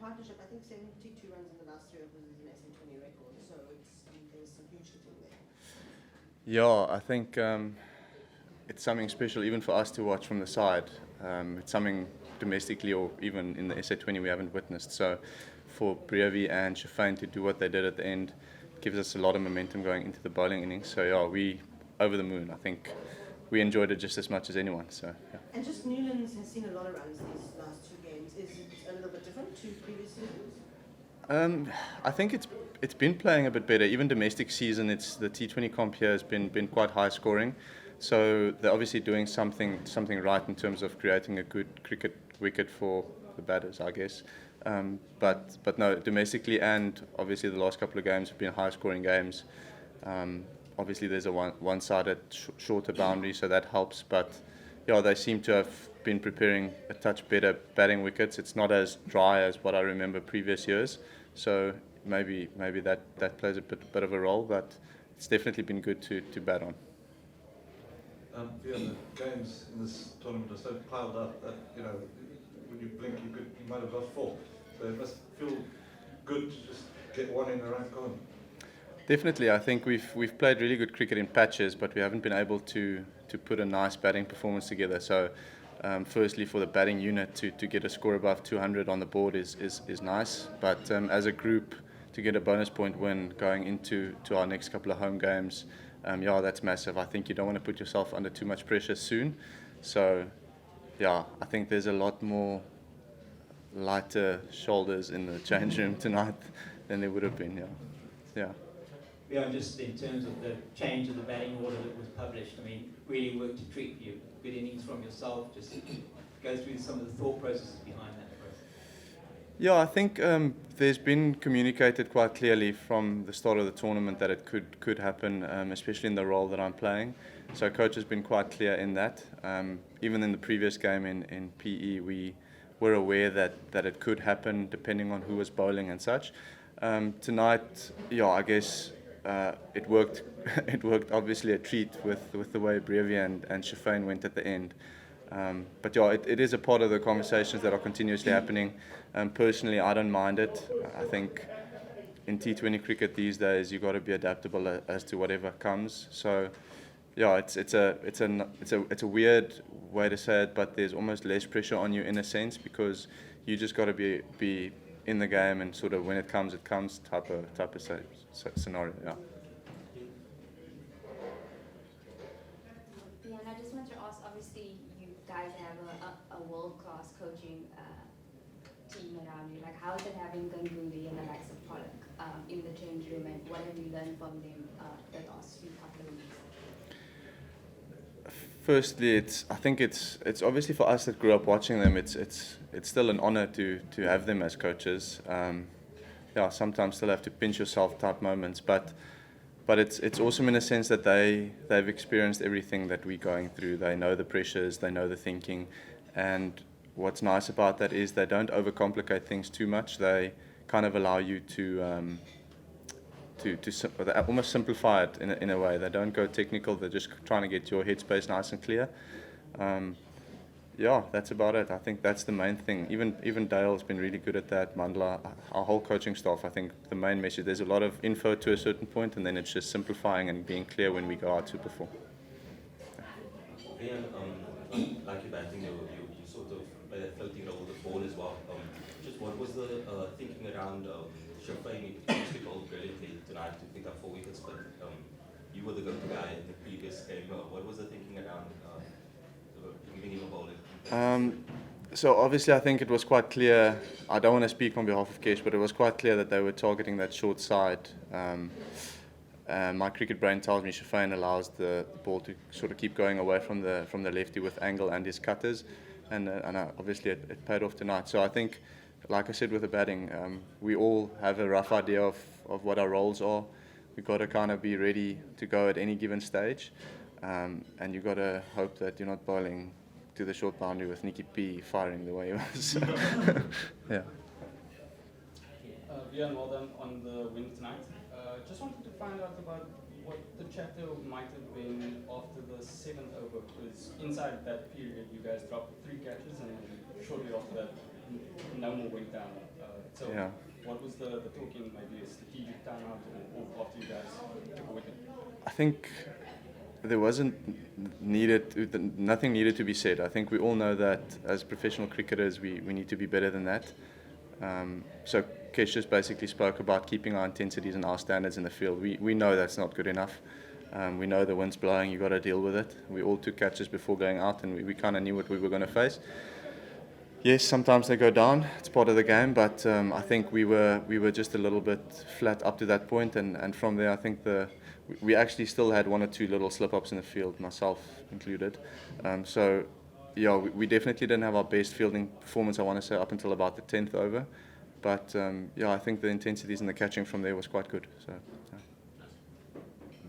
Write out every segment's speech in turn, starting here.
partnership, I think 72 runs in the last 3 overs is an SA20 record, so there's some huge hitting there. Yeah, I think it's something special even for us to watch from the side. It's something domestically or even in the SA20 we haven't witnessed. So for Brevi and Shafane to do what they did at the end gives us a lot of momentum going into the bowling innings. So yeah, we over the moon. I think we enjoyed it just as much as anyone. So yeah. And just Newlands has seen a lot of runs these last 2 games. Is it a little bit different to previous seasons? I think it's been playing a bit better. Even domestic season, it's the T20 comp here has been quite high scoring. So they're obviously doing something right in terms of creating a good cricket wicket for the batters, I guess. But no, domestically and obviously the last couple of games have been high scoring games. Obviously there's a one-sided shorter boundary, so that helps. But yeah, they seem to have been preparing a touch better batting wickets. It's not as dry as what I remember previous years. So maybe that plays a bit of a role, but it's definitely been good to bat on. The games in this tournament are so piled up that when you blink you might have lost 4. So it must feel good to just get one in the right column. Definitely, I think we've played really good cricket in patches, but we haven't been able to put a nice batting performance together. So, firstly, for the batting unit to get a score above 200 on the board is nice. But as a group, to get a bonus point win going into our next couple of home games, yeah, that's massive. I think you don't want to put yourself under too much pressure soon. So, yeah, I think there's a lot more lighter shoulders in the change room tonight than there would have been. Yeah. Yeah, just in terms of the change of the batting order that was published, I mean, really worked to treat you good innings from yourself. Just go through some of the thought processes behind that. Yeah, I think there's been communicated quite clearly from the start of the tournament that it could happen, especially in the role that I'm playing. So coach has been quite clear in that. Even in the previous game in PE, we were aware that it could happen depending on who was bowling and such. Tonight, yeah, I guess it worked. It worked obviously a treat with the way Brevi and Shafane went at the end. But yeah, it is a part of the conversations that are continuously happening. Personally, I don't mind it. I think in T20 cricket these days you've got to be adaptable as to whatever comes. So yeah, it's a weird way to say it, but there's almost less pressure on you in a sense because you just got to be in the game and sort of when it comes type of scenario. Yeah. Yeah, and I just want to ask. Obviously, you guys have a world-class coaching team around you. Like, how is it having Ganguly and the likes of Pollock in the change room, and what have you learned from them the last few couple of weeks? Firstly, I think it's obviously for us that grew up watching them. It's still an honor to have them as coaches. Yeah, sometimes still have to pinch yourself type moments, but it's awesome in a sense that they've experienced everything that we're going through. They know the pressures, they know the thinking, and what's nice about that is they don't overcomplicate things too much. They kind of allow you to almost simplify it in a way. They don't go technical. They're just trying to get your headspace nice and clear. Yeah, that's about it. I think that's the main thing. Even Dale's been really good at that. Mandla, our whole coaching staff. I think the main message, there's a lot of info to a certain point, and then it's just simplifying and being clear when we go out to perform. Wihan, like your batting, you sort of floating over the ball as well. Just what was the thinking around Shafane? He bowled brilliantly tonight to pick up 4 wickets, but you were the go-to guy in the previous game. What was the thinking around giving him a bowling? So obviously I think it was quite clear, I don't want to speak on behalf of Kesh, but it was quite clear that they were targeting that short side. My cricket brain tells me Shafane allows the ball to sort of keep going away from the lefty with angle and his cutters, and obviously it paid off tonight. So I think, like I said with the batting, we all have a rough idea of what our roles are. We've got to kind of be ready to go at any given stage, and you've got to hope that you're not bowling to the short boundary with Nicky P firing the way he was. Yeah. Wihan, well done on the win tonight. Just wanted to find out about what the chatter might have been after the 7th over, because inside that period you guys dropped 3 catches and shortly after that no more went down. So Yeah. what was the talking, maybe a strategic timeout or after you guys took a wicket? I think there wasn't nothing needed to be said. I think we all know that as professional cricketers, we need to be better than that. So Kesh just basically spoke about keeping our intensities and our standards in the field. We know that's not good enough. We know the wind's blowing, you got to deal with it. We all took catches before going out, and we kind of knew what we were going to face. Yes, sometimes they go down. It's part of the game, but I think we were just a little bit flat up to that point, and from there, I think we actually still had one or two little slip-ups in the field, myself included. So, yeah, we definitely didn't have our best fielding performance, I want to say, up until about the 10th over. But, yeah, I think the intensities and the catching from there was quite good. So,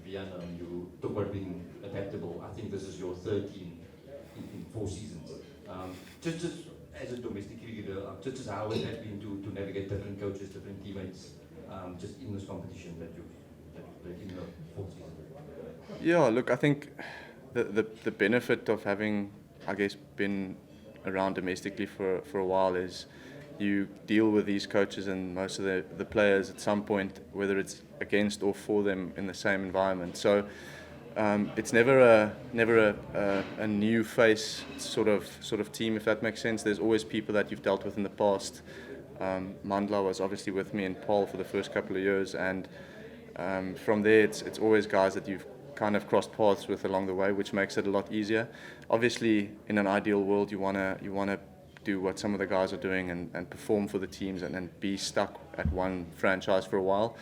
Wihan, you talk about being adaptable. I think this is your third team in 4 seasons. Just as a domestic cricketer, just how has that been to navigate different coaches, different teammates, just in this competition that you've played in the 4th season? yeah, look, I think the benefit of having, I guess, been around domestically for a while is you deal with these coaches and most of the players at some point, whether it's against or for them in the same environment. So it's never a new face sort of team, if that makes sense. There's always people that you've dealt with in the past. Mandla was obviously with me and Paul for the first couple of years, and from there it's always guys that you've kind of crossed paths with along the way, which makes it a lot easier. Obviously, in an ideal world, you wanna do what some of the guys are doing and perform for the teams and be stuck at one franchise for a while.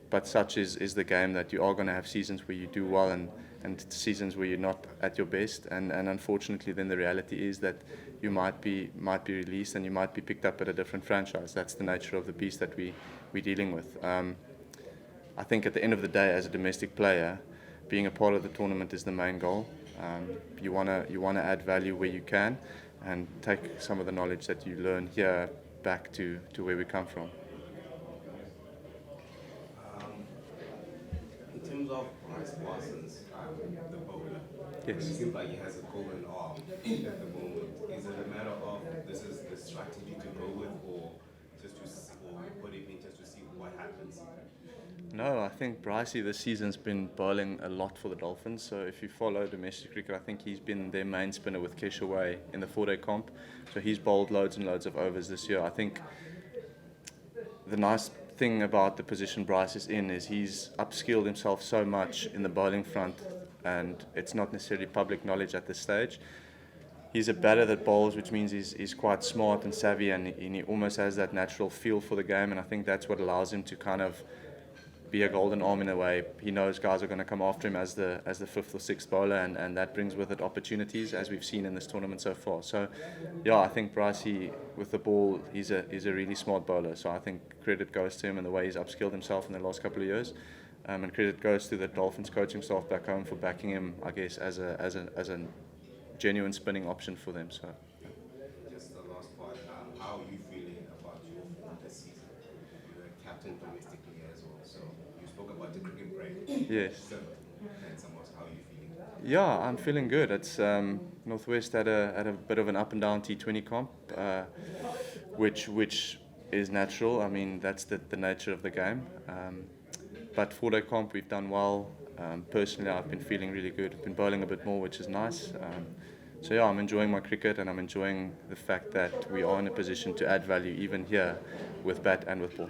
But such is the game, that you are going to have seasons where you do well and seasons where you're not at your best. And unfortunately, then the reality is that you might be released and you might be picked up at a different franchise. That's the nature of the beast that we're dealing with. I think at the end of the day, as a domestic player, being a part of the tournament is the main goal. You wanna add value where you can and take some of the knowledge that you learn here back to where we come from. In terms of Bryce Parsons, the bowler, Yes. it seems like he has a golden arm at the moment. Is it a matter of this is the strategy to go with, or put it in just to see what happens? No, I think Brycey this season's been bowling a lot for the Dolphins. So if you follow domestic cricket, I think he's been their main spinner with Kesh away in the 4-day comp. So he's bowled loads and loads of overs this year. I think the nice thing about the position Bryce is in is he's upskilled himself so much in the bowling front, and it's not necessarily public knowledge at this stage. He's a batter that bowls, which means he's quite smart and savvy, and he almost has that natural feel for the game, and I think that's what allows him to kind of be a golden arm in a way. He knows guys are going to come after him as the 5th or 6th bowler, and that brings with it opportunities, as we've seen in this tournament so far. So, yeah, I think Brycey, with the ball, he's a really smart bowler. So I think credit goes to him and the way he's upskilled himself in the last couple of years, and credit goes to the Dolphins coaching staff back home for backing him, I guess, as a genuine spinning option for them. So. Just the last part, how are you feeling about your form this season? You're a captain domestically as well, so you spoke about the cricket break. Yes. So, and somewhat, how are you feeling? Yeah, I'm feeling good. It's Northwest had a bit of an up and down T20 comp, which is natural. I mean, that's the nature of the game. But 4-day comp, we've done well. Personally, I've been feeling really good. I've been bowling a bit more, which is nice. So yeah, I'm enjoying my cricket, and I'm enjoying the fact that we are in a position to add value even here with bat and with ball.